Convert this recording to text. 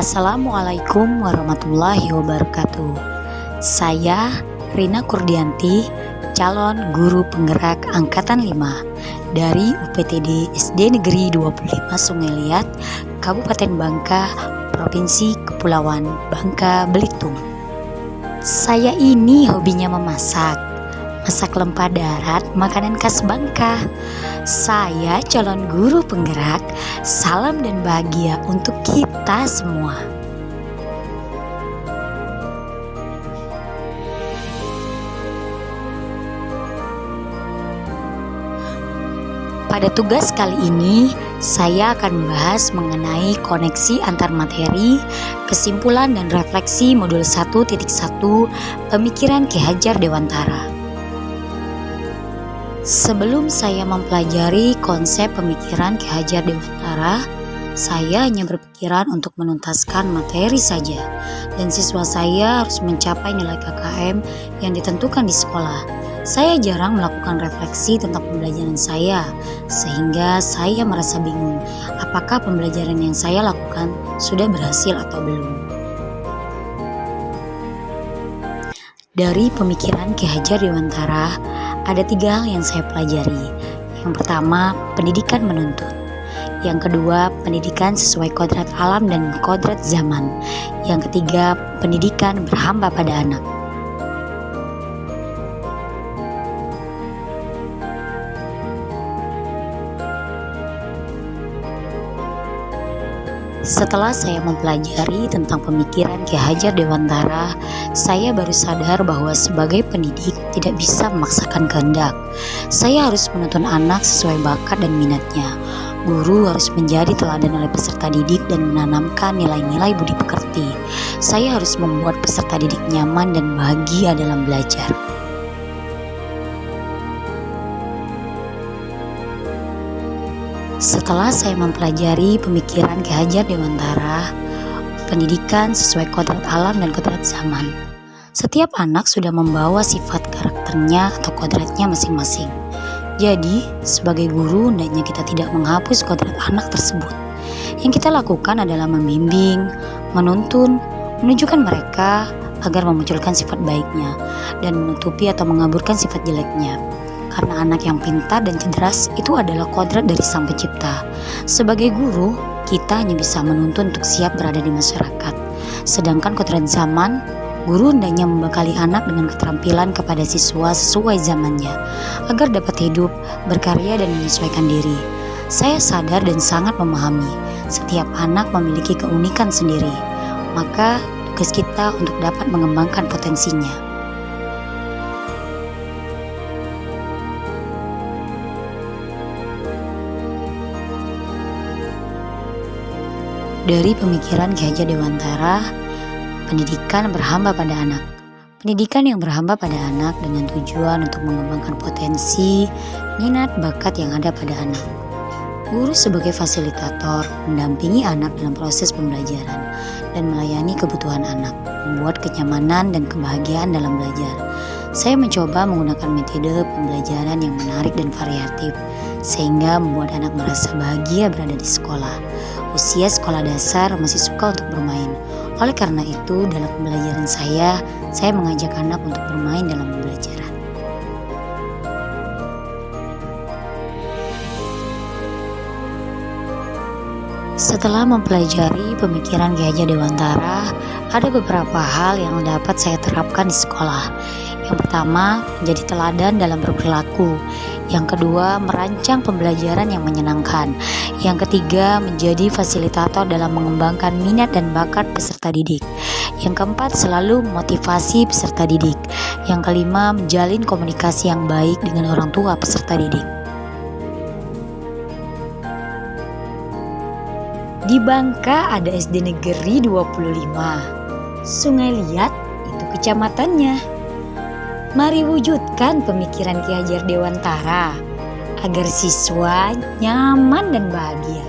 Assalamualaikum warahmatullahi wabarakatuh. Saya Rina Kurdianti, calon guru penggerak Angkatan 5 dari UPTD SD Negeri 25 Sungai Liat, Kabupaten Bangka, Provinsi Kepulauan Bangka Belitung. Saya ini hobinya memasak lempah darat, makanan khas Bangka. Saya calon guru penggerak. Salam dan bahagia untuk kita semua. Pada tugas kali ini, saya akan membahas mengenai koneksi antar materi, kesimpulan dan refleksi modul 1.1 Pemikiran Ki Hajar Dewantara. Sebelum saya mempelajari konsep pemikiran Ki Hajar Dewantara, saya hanya berpikiran untuk menuntaskan materi saja, dan siswa saya harus mencapai nilai KKM yang ditentukan di sekolah. Saya jarang melakukan refleksi tentang pembelajaran saya, sehingga saya merasa bingung apakah pembelajaran yang saya lakukan sudah berhasil atau belum. Dari pemikiran Ki Hajar Dewantara, ada 3 hal yang saya pelajari. Yang pertama, pendidikan menuntut. Yang kedua, pendidikan sesuai kodrat alam dan kodrat zaman. Yang ketiga, pendidikan berhamba pada anak. Setelah saya mempelajari tentang pemikiran Ki Hajar Dewantara, saya baru sadar bahwa sebagai pendidik tidak bisa memaksakan kehendak. Saya harus menuntun anak sesuai bakat dan minatnya. Guru harus menjadi teladan oleh peserta didik dan menanamkan nilai-nilai budi pekerti. Saya harus membuat peserta didik nyaman dan bahagia dalam belajar. Setelah saya mempelajari pemikiran Ki Hajar Dewantara, pendidikan sesuai kodrat alam dan kodrat zaman. Setiap anak sudah membawa sifat karakternya atau kodratnya masing-masing. Jadi, sebagai guru, hendaknya kita tidak menghapus kodrat anak tersebut. Yang kita lakukan adalah membimbing, menuntun, menunjukkan mereka agar memunculkan sifat baiknya dan menutupi atau mengaburkan sifat jeleknya. Karena anak yang pintar dan cerdas itu adalah kodrat dari Sang Pencipta. Sebagai guru, kita hanya bisa menuntun untuk siap berada di masyarakat. Sedangkan kodrat zaman, guru hendaknya membekali anak dengan keterampilan kepada siswa sesuai zamannya, agar dapat hidup, berkarya dan menyesuaikan diri. Saya sadar dan sangat memahami, setiap anak memiliki keunikan sendiri. Maka tugas kita untuk dapat mengembangkan potensinya. Dari pemikiran Ki Hajar Dewantara, pendidikan berhamba pada anak. Pendidikan yang berhamba pada anak dengan tujuan untuk mengembangkan potensi, minat, bakat yang ada pada anak. Guru sebagai fasilitator mendampingi anak dalam proses pembelajaran dan melayani kebutuhan anak, membuat kenyamanan dan kebahagiaan dalam belajar. Saya mencoba menggunakan metode pembelajaran yang menarik dan variatif, sehingga membuat anak merasa bahagia berada di sekolah. Usia sekolah dasar masih suka untuk bermain. Oleh karena itu, dalam pembelajaran saya mengajak anak untuk bermain dalam pembelajaran. Setelah mempelajari pemikiran Ki Hajar Dewantara, ada beberapa hal yang dapat saya terapkan di sekolah. Yang pertama, menjadi teladan dalam berperilaku. Yang kedua, merancang pembelajaran yang menyenangkan. Yang ketiga, menjadi fasilitator dalam mengembangkan minat dan bakat peserta didik. Yang keempat, selalu memotivasi peserta didik. Yang kelima, menjalin komunikasi yang baik dengan orang tua peserta didik. Di Bangka ada SD Negeri 25. Sungai Liat itu kecamatannya. Mari wujudkan pemikiran Ki Hajar Dewantara agar siswa nyaman dan bahagia.